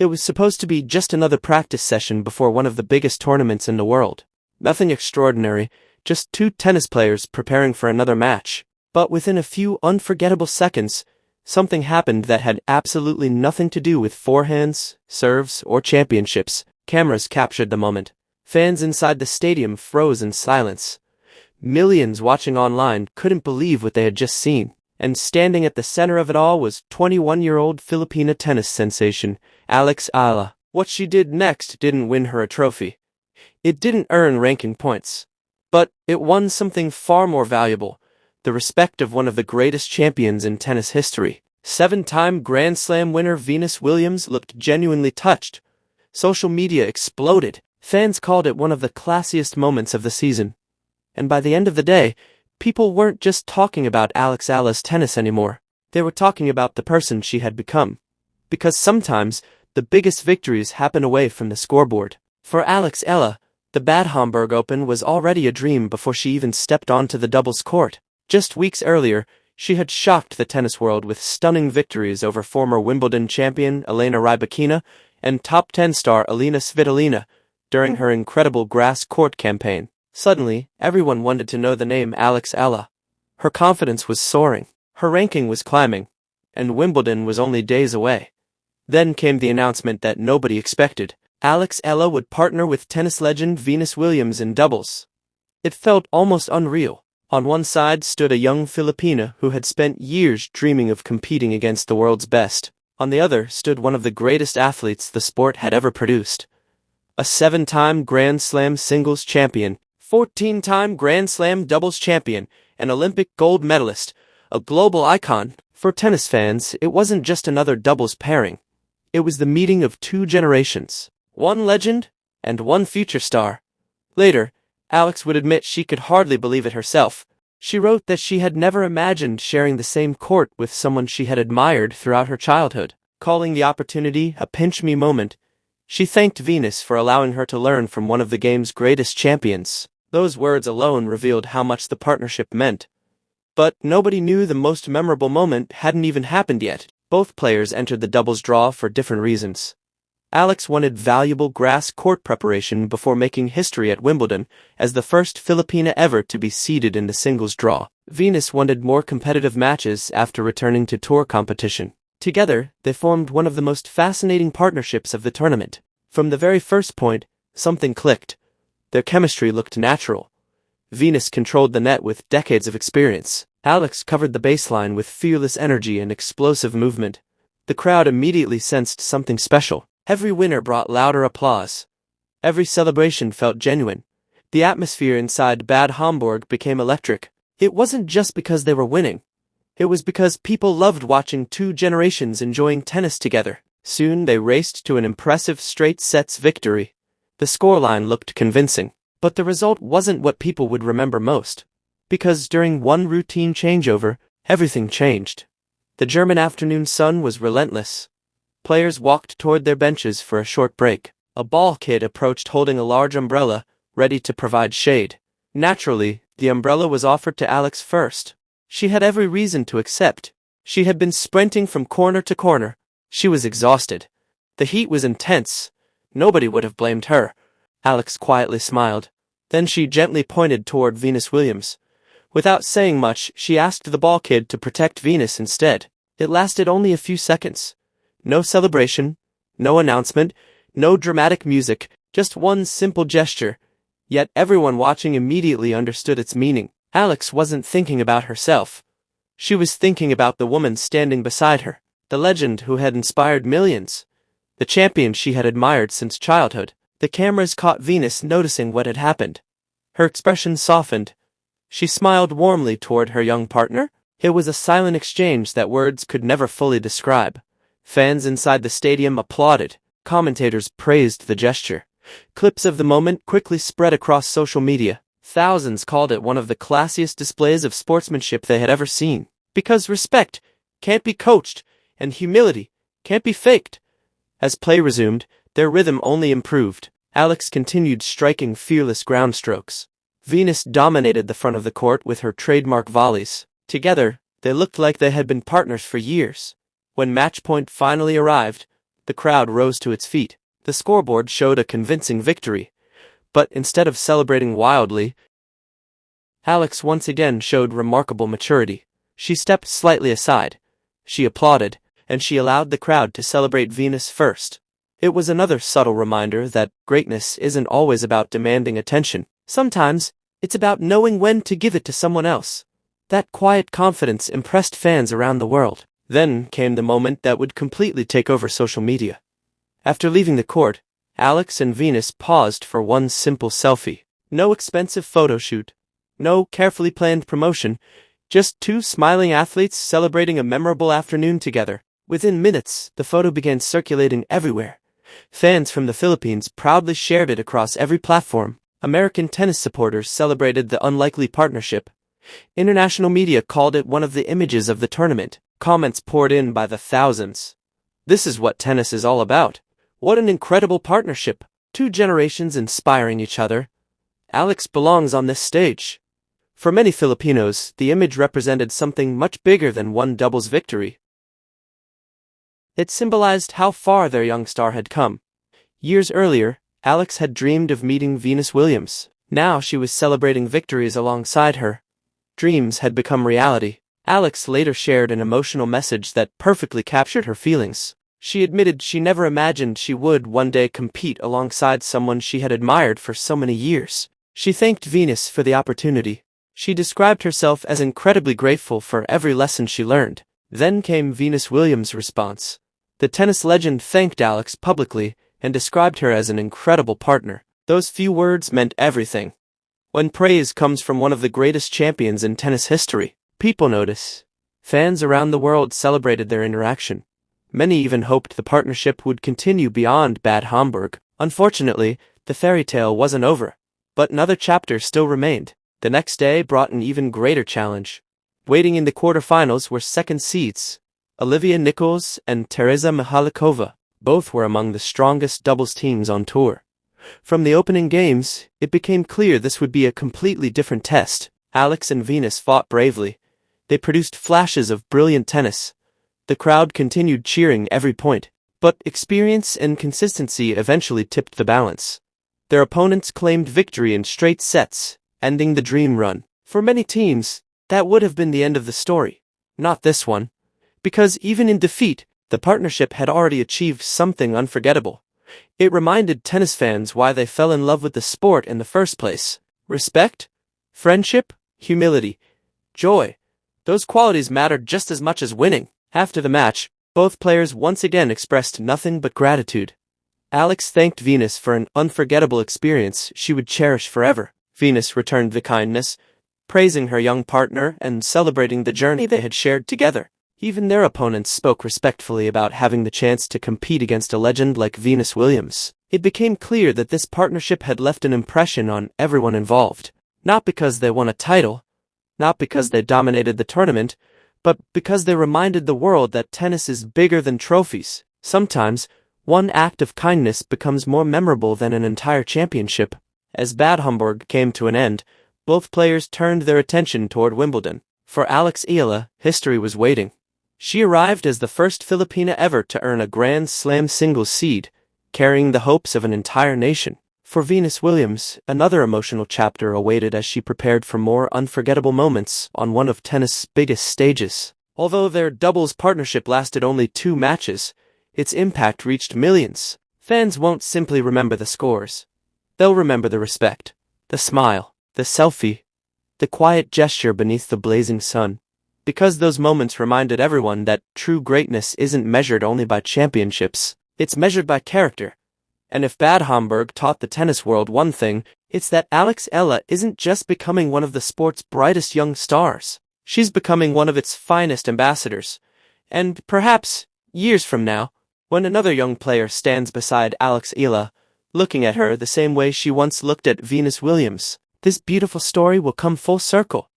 It was supposed to be just another practice session before one of the biggest tournaments in the world. Nothing extraordinary, just two tennis players preparing for another match. But within a few unforgettable seconds, something happened that had absolutely nothing to do with forehands, serves, or championships. Cameras captured the moment. Fans inside the stadium froze in silence. Millions watching online couldn't believe what they had just seen. And standing at the center of it all was 21-year-old Filipino tennis sensation, Eala. What she did next didn't win her a trophy. It didn't earn ranking points. But it won something far more valuable, the respect of one of the greatest champions in tennis history. 7-time Grand Slam winner Venus Williams looked genuinely touched. Social media exploded. Fans called it one of the classiest moments of the season. And by the end of the day, people weren't just talking about Eala's tennis anymore. They were talking about the person she had become. Because sometimes, the biggest victories happen away from the scoreboard. For Eala, the Bad Homburg Open was already a dream before she even stepped onto the doubles court. Just weeks earlier, she had shocked the tennis world with stunning victories over former Wimbledon champion Elena Rybakina and top 10 star Alina Svitolina during her incredible grass court campaign. Suddenly, everyone wanted to know the name Eala. Her confidence was soaring, her ranking was climbing, and Wimbledon was only days away. Then came the announcement that nobody expected. Eala would partner with tennis legend Venus Williams in doubles. It felt almost unreal. On one side stood a young Filipina who had spent years dreaming of competing against the world's best. On the other stood one of the greatest athletes the sport had ever produced. A 7-time Grand Slam singles champion, 14-time Grand Slam doubles champion, an Olympic gold medalist, a global icon. For tennis fans, it wasn't just another doubles pairing. It was the meeting of two generations, one legend and one future star. Later, Alex would admit she could hardly believe it herself. She wrote that she had never imagined sharing the same court with someone she had admired throughout her childhood. Calling the opportunity a pinch-me moment, she thanked Venus for allowing her to learn from one of the game's greatest champions. Those words alone revealed how much the partnership meant. But nobody knew the most memorable moment hadn't even happened yet. Both players entered the doubles draw for different reasons. Alex wanted valuable grass court preparation before making history at Wimbledon as the first Filipina ever to be seeded in the singles draw. Venus wanted more competitive matches after returning to tour competition. Together, they formed one of the most fascinating partnerships of the tournament. From the very first point, something clicked. Their chemistry looked natural. Venus controlled the net with decades of experience. Alex covered the baseline with fearless energy and explosive movement. The crowd immediately sensed something special. Every winner brought louder applause. Every celebration felt genuine. The atmosphere inside Bad Homburg became electric. It wasn't just because they were winning. It was because people loved watching two generations enjoying tennis together. Soon they raced to an impressive straight sets victory. The scoreline looked convincing. But the result wasn't what people would remember most. Because during one routine changeover, everything changed. The German afternoon sun was relentless. Players walked toward their benches for a short break. A ball kid approached holding a large umbrella, ready to provide shade. Naturally, the umbrella was offered to Alex first. She had every reason to accept. She had been sprinting from corner to corner. She was exhausted. The heat was intense. Nobody would have blamed her. Alex quietly smiled. Then she gently pointed toward Venus Williams. Without saying much, she asked the ball kid to protect Venus instead. It lasted only a few seconds. No celebration, no announcement, no dramatic music, just one simple gesture. Yet everyone watching immediately understood its meaning. Alex wasn't thinking about herself. She was thinking about the woman standing beside her, the legend who had inspired millions, the champion she had admired since childhood. The cameras caught Venus noticing what had happened. Her expression softened. She smiled warmly toward her young partner. It was a silent exchange that words could never fully describe. Fans inside the stadium applauded. Commentators praised the gesture. Clips of the moment quickly spread across social media. Thousands called it one of the classiest displays of sportsmanship they had ever seen. Because respect can't be coached, and humility can't be faked. As play resumed, their rhythm only improved. Alex continued striking fearless ground strokes. Venus dominated the front of the court with her trademark volleys. Together, they looked like they had been partners for years. When match point finally arrived, The crowd rose to its feet. The scoreboard showed a convincing victory. But instead of celebrating wildly, Alex once again showed remarkable maturity. She stepped slightly aside. She applauded, and she allowed the crowd to celebrate Venus first. It was another subtle reminder that greatness isn't always about demanding attention. Sometimes, it's about knowing when to give it to someone else. That quiet confidence impressed fans around the world. Then came the moment that would completely take over social media. After leaving the court, Alex and Venus paused for one simple selfie. No expensive photo shoot. No carefully planned promotion. Just two smiling athletes celebrating a memorable afternoon together. Within minutes, the photo began circulating everywhere. Fans from the Philippines proudly shared it across every platform. American tennis supporters celebrated the unlikely partnership. International media called it one of the images of the tournament. Comments poured in by the thousands. This is what tennis is all about. What an incredible partnership. Two generations inspiring each other. Alex belongs on this stage. For many Filipinos, the image represented something much bigger than one doubles victory. It symbolized how far their young star had come. Years earlier, Alex had dreamed of meeting Venus Williams. Now she was celebrating victories alongside her. Dreams had become reality. Alex later shared an emotional message that perfectly captured her feelings. She admitted she never imagined she would one day compete alongside someone she had admired for so many years. She thanked Venus for the opportunity. She described herself as incredibly grateful for every lesson she learned. Then came Venus Williams' response. The tennis legend thanked Alex publicly and described her as an incredible partner. Those few words meant everything. When praise comes from one of the greatest champions in tennis history, people notice. Fans around the world celebrated their interaction. Many even hoped the partnership would continue beyond Bad Homburg. Unfortunately, the fairy tale wasn't over. But another chapter still remained. The next day brought an even greater challenge. Waiting in the quarterfinals were second seeds. Olivia Nichols and Teresa Mihalkova. Both were among the strongest doubles teams on tour. From the opening games, it became clear this would be a completely different test. Alex and Venus fought bravely. They produced flashes of brilliant tennis. The crowd continued cheering every point, but experience and consistency eventually tipped the balance. Their opponents claimed victory in straight sets, ending the dream run. For many teams, that would have been the end of the story. Not this one. Because even in defeat, the partnership had already achieved something unforgettable. It reminded tennis fans why they fell in love with the sport in the first place. Respect, friendship, humility, joy. Those qualities mattered just as much as winning. After the match, both players once again expressed nothing but gratitude. Alex thanked Venus for an unforgettable experience she would cherish forever. Venus returned the kindness, praising her young partner and celebrating the journey they had shared together. Even their opponents spoke respectfully about having the chance to compete against a legend like Venus Williams. It became clear that this partnership had left an impression on everyone involved. Not because they won a title, not because they dominated the tournament, but because they reminded the world that tennis is bigger than trophies. Sometimes, one act of kindness becomes more memorable than an entire championship. As Bad Homburg came to an end, both players turned their attention toward Wimbledon. For Alex Eala, history was waiting. She arrived as the first Filipina ever to earn a Grand Slam singles seed, carrying the hopes of an entire nation. For Venus Williams, another emotional chapter awaited as she prepared for more unforgettable moments on one of tennis' biggest stages. Although their doubles partnership lasted only 2 matches, its impact reached millions. Fans won't simply remember the scores. They'll remember the respect, the smile, the selfie, the quiet gesture beneath the blazing sun. Because those moments reminded everyone that true greatness isn't measured only by championships, it's measured by character. And if Bad Homburg taught the tennis world one thing, it's that Alex Eala isn't just becoming one of the sport's brightest young stars. She's becoming one of its finest ambassadors. And perhaps, years from now, when another young player stands beside Alex Eala, looking at her the same way she once looked at Venus Williams, this beautiful story will come full circle.